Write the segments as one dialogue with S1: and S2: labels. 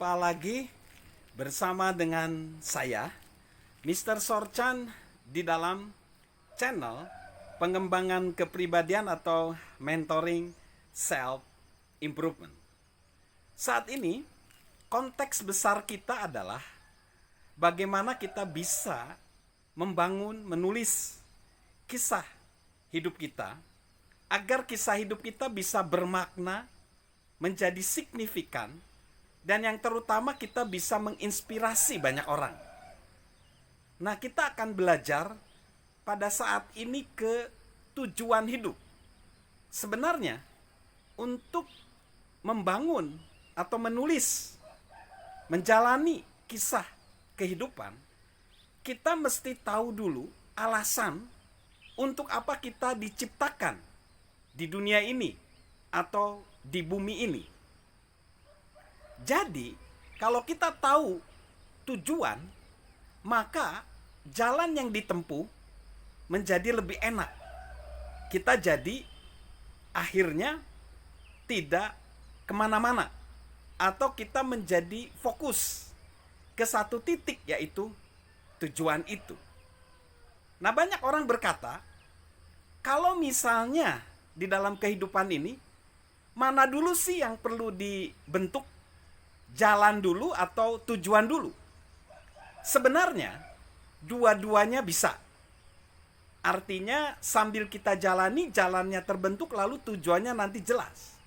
S1: Jumpa lagi bersama dengan saya, Mr. Sorchan, di dalam channel pengembangan kepribadian atau mentoring self improvement. Saat ini, konteks besar kita adalah bagaimana kita bisa membangun, menulis kisah hidup kita, agar kisah hidup kita bisa bermakna, menjadi signifikan, dan yang terutama kita bisa menginspirasi banyak orang. Nah, kita akan belajar pada saat ini ke tujuan hidup. Sebenarnya, untuk membangun atau menulis, menjalani kisah kehidupan, kita mesti tahu dulu alasan untuk apa kita diciptakan di dunia ini atau di bumi ini. Jadi, kalau kita tahu tujuan, maka jalan yang ditempuh menjadi lebih enak. Kita jadi akhirnya tidak kemana-mana, atau kita menjadi fokus ke satu titik, yaitu tujuan itu. Nah, banyak orang berkata, kalau misalnya di dalam kehidupan ini, mana dulu sih yang perlu dibentuk? Jalan dulu atau tujuan dulu? Sebenarnya dua-duanya bisa. Artinya sambil kita jalani, jalannya terbentuk, lalu tujuannya nanti jelas.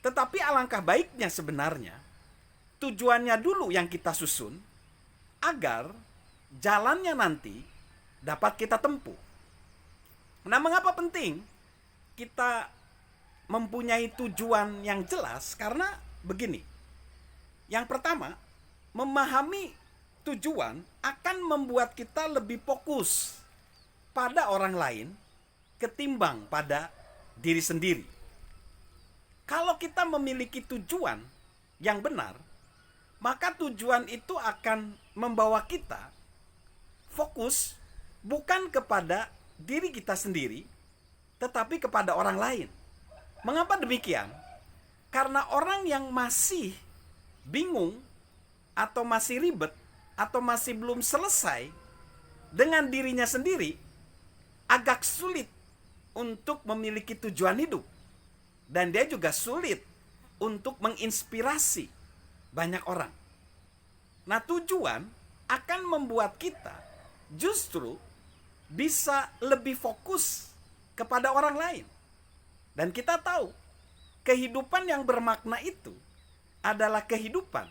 S1: Tetapi alangkah baiknya sebenarnya tujuannya dulu yang kita susun, agar jalannya nanti dapat kita tempuh. Nah, mengapa penting kita mempunyai tujuan yang jelas? Karena begini, yang pertama, memahami tujuan akan membuat kita lebih fokus pada orang lain ketimbang pada diri sendiri. Kalau kita memiliki tujuan yang benar, maka tujuan itu akan membawa kita fokus bukan kepada diri kita sendiri, tetapi kepada orang lain. Mengapa demikian? Karena orang yang masih bingung, atau masih ribet, atau masih belum selesai dengan dirinya sendiri, agak sulit untuk memiliki tujuan hidup. Dan dia juga sulit untuk menginspirasi banyak orang. Nah, tujuan akan membuat kita justru bisa lebih fokus kepada orang lain. Dan kita tahu, kehidupan yang bermakna itu adalah kehidupan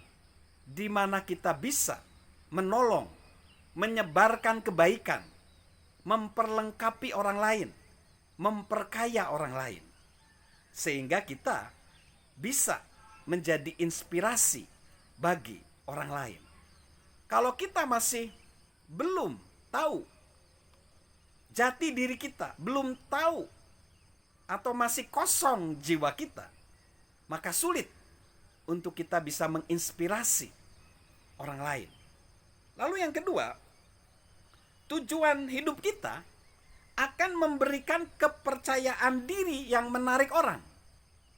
S1: di mana kita bisa menolong, menyebarkan kebaikan, memperlengkapi orang lain, memperkaya orang lain, sehingga kita bisa menjadi inspirasi bagi orang lain. Kalau kita masih belum tahu jati diri kita, belum tahu, atau masih kosong jiwa kita, maka sulit untuk kita bisa menginspirasi orang lain. Lalu yang kedua, tujuan hidup kita akan memberikan kepercayaan diri yang menarik orang.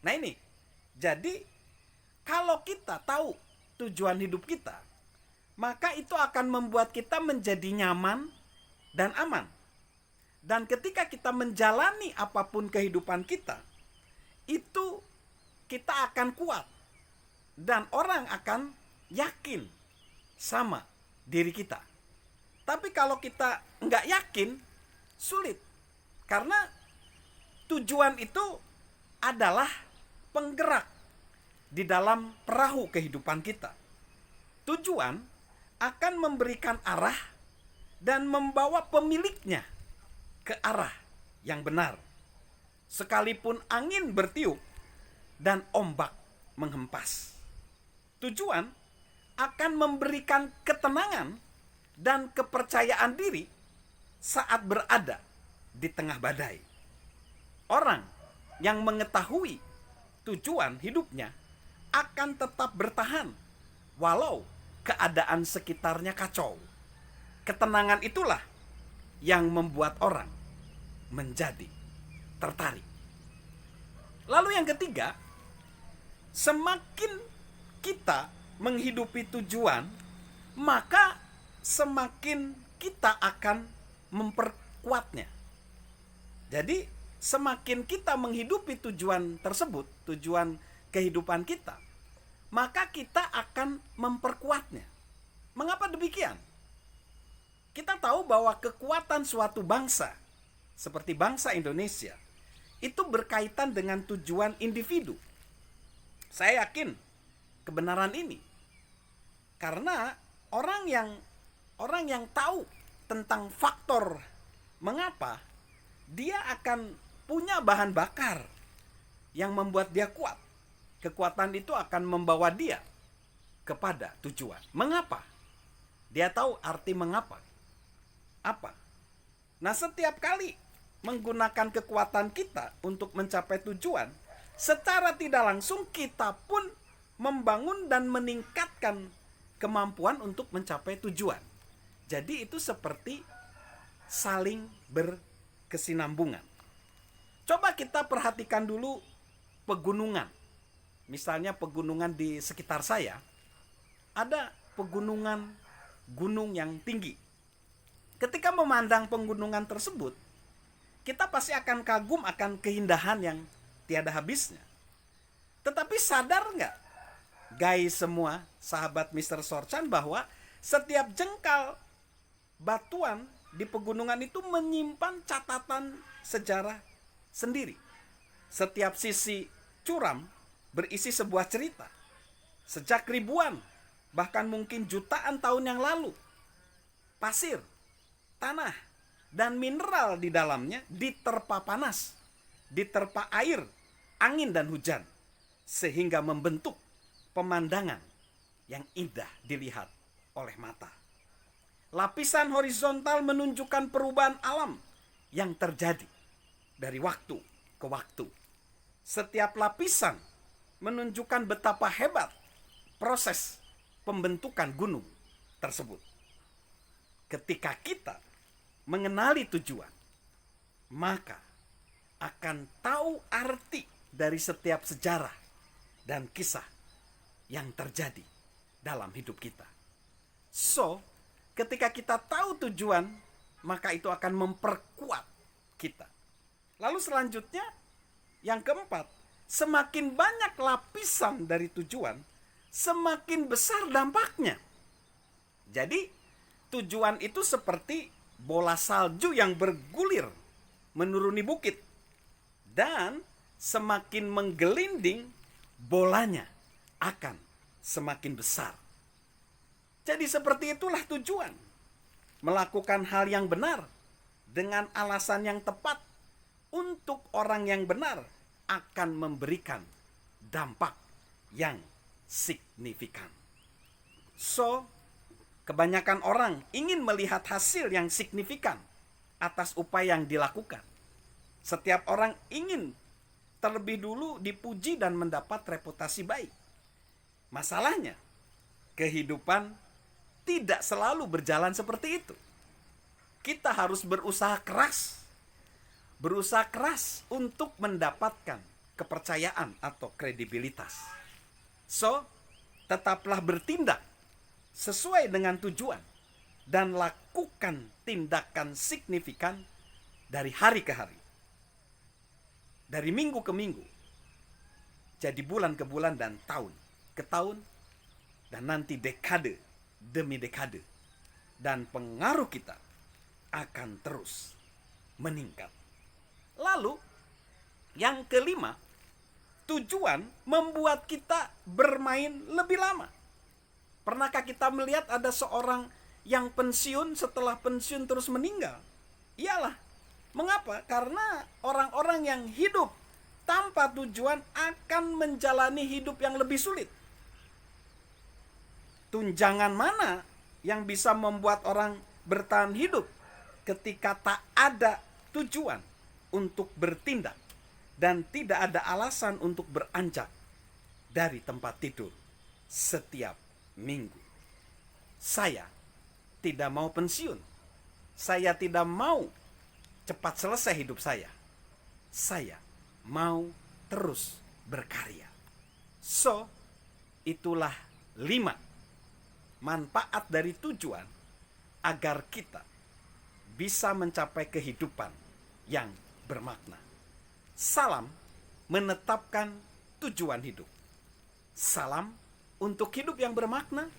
S1: Nah ini, jadi kalau kita tahu tujuan hidup kita, maka itu akan membuat kita menjadi nyaman dan aman. Dan ketika kita menjalani apapun kehidupan kita, itu kita akan kuat. Dan orang akan yakin sama diri kita. Tapi kalau kita nggak yakin, sulit. Karena tujuan itu adalah penggerak di dalam perahu kehidupan kita. Tujuan akan memberikan arah dan membawa pemiliknya ke arah yang benar. Sekalipun angin bertiup dan ombak menghempas. Tujuan akan memberikan ketenangan dan kepercayaan diri saat berada di tengah badai. Orang yang mengetahui tujuan hidupnya akan tetap bertahan walau keadaan sekitarnya kacau. Ketenangan itulah yang membuat orang menjadi tertarik. Lalu yang ketiga, semakin kita menghidupi tujuan, maka semakin kita akan memperkuatnya. Jadi semakin kita menghidupi tujuan tersebut, tujuan kehidupan kita, maka kita akan memperkuatnya. Mengapa demikian? Kita tahu bahwa kekuatan suatu bangsa, seperti bangsa Indonesia, itu berkaitan dengan tujuan individu. Saya yakin kebenaran ini. Karena orang yang tahu tentang faktor mengapa, dia akan punya bahan bakar yang membuat dia kuat. Kekuatan itu akan membawa dia kepada tujuan. Mengapa? Dia tahu arti mengapa. Apa? Nah, setiap kali menggunakan kekuatan kita untuk mencapai tujuan, secara tidak langsung kita pun membangun dan meningkatkan kemampuan untuk mencapai tujuan. Jadi itu seperti saling berkesinambungan. Coba kita perhatikan dulu pegunungan. Misalnya pegunungan di sekitar saya, ada gunung yang tinggi. Ketika memandang pegunungan tersebut, kita pasti akan kagum akan keindahan yang tiada habisnya. Tetapi sadar nggak, guys semua, sahabat Mr. Sorchan, bahwa setiap jengkal batuan di pegunungan itu menyimpan catatan sejarah sendiri. Setiap sisi curam berisi sebuah cerita. Sejak ribuan, bahkan mungkin jutaan tahun yang lalu, pasir, tanah, dan mineral di dalamnya diterpa panas, diterpa air, angin dan hujan, sehingga membentuk pemandangan yang indah dilihat oleh mata. Lapisan horizontal menunjukkan perubahan alam yang terjadi dari waktu ke waktu. Setiap lapisan menunjukkan betapa hebat proses pembentukan gunung tersebut. Ketika kita mengenali tujuan, maka akan tahu arti dari setiap sejarah dan kisah yang terjadi dalam hidup kita. So, ketika kita tahu tujuan, maka itu akan memperkuat kita. Lalu selanjutnya, yang keempat, semakin banyak lapisan dari tujuan, semakin besar dampaknya. Jadi, tujuan itu seperti bola salju yang bergulir menuruni bukit. Dan semakin menggelinding, bolanya akan semakin besar. Jadi seperti itulah tujuan. Melakukan hal yang benar dengan alasan yang tepat untuk orang yang benar akan memberikan dampak yang signifikan. So, kebanyakan orang ingin melihat hasil yang signifikan atas upaya yang dilakukan. Setiap orang ingin terlebih dulu dipuji dan mendapat reputasi baik. Masalahnya, kehidupan tidak selalu berjalan seperti itu. Kita harus berusaha keras untuk mendapatkan kepercayaan atau kredibilitas. So, tetaplah bertindak sesuai dengan tujuan dan lakukan tindakan signifikan dari hari ke hari, dari minggu ke minggu, jadi bulan ke bulan dan tahun ke tahun, dan nanti dekade demi dekade, dan pengaruh kita akan terus meningkat. Lalu yang kelima, tujuan membuat kita bermain lebih lama. Pernahkah kita melihat ada seorang yang pensiun, setelah pensiun terus meninggal? Iyalah. Mengapa? Karena orang-orang yang hidup tanpa tujuan akan menjalani hidup yang lebih sulit. Tunjangan mana yang bisa membuat orang bertahan hidup ketika tak ada tujuan untuk bertindak dan tidak ada alasan untuk beranjak dari tempat tidur setiap minggu? Saya tidak mau pensiun. Saya tidak mau cepat selesai hidup saya. Saya mau terus berkarya. So, itulah 5. Manfaat dari tujuan agar kita bisa mencapai kehidupan yang bermakna. Salam menetapkan tujuan hidup. Salam untuk hidup yang bermakna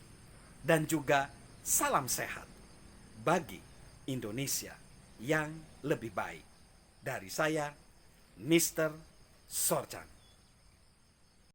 S1: dan juga salam sehat bagi Indonesia yang lebih baik. Dari saya, Mr. Sorjan.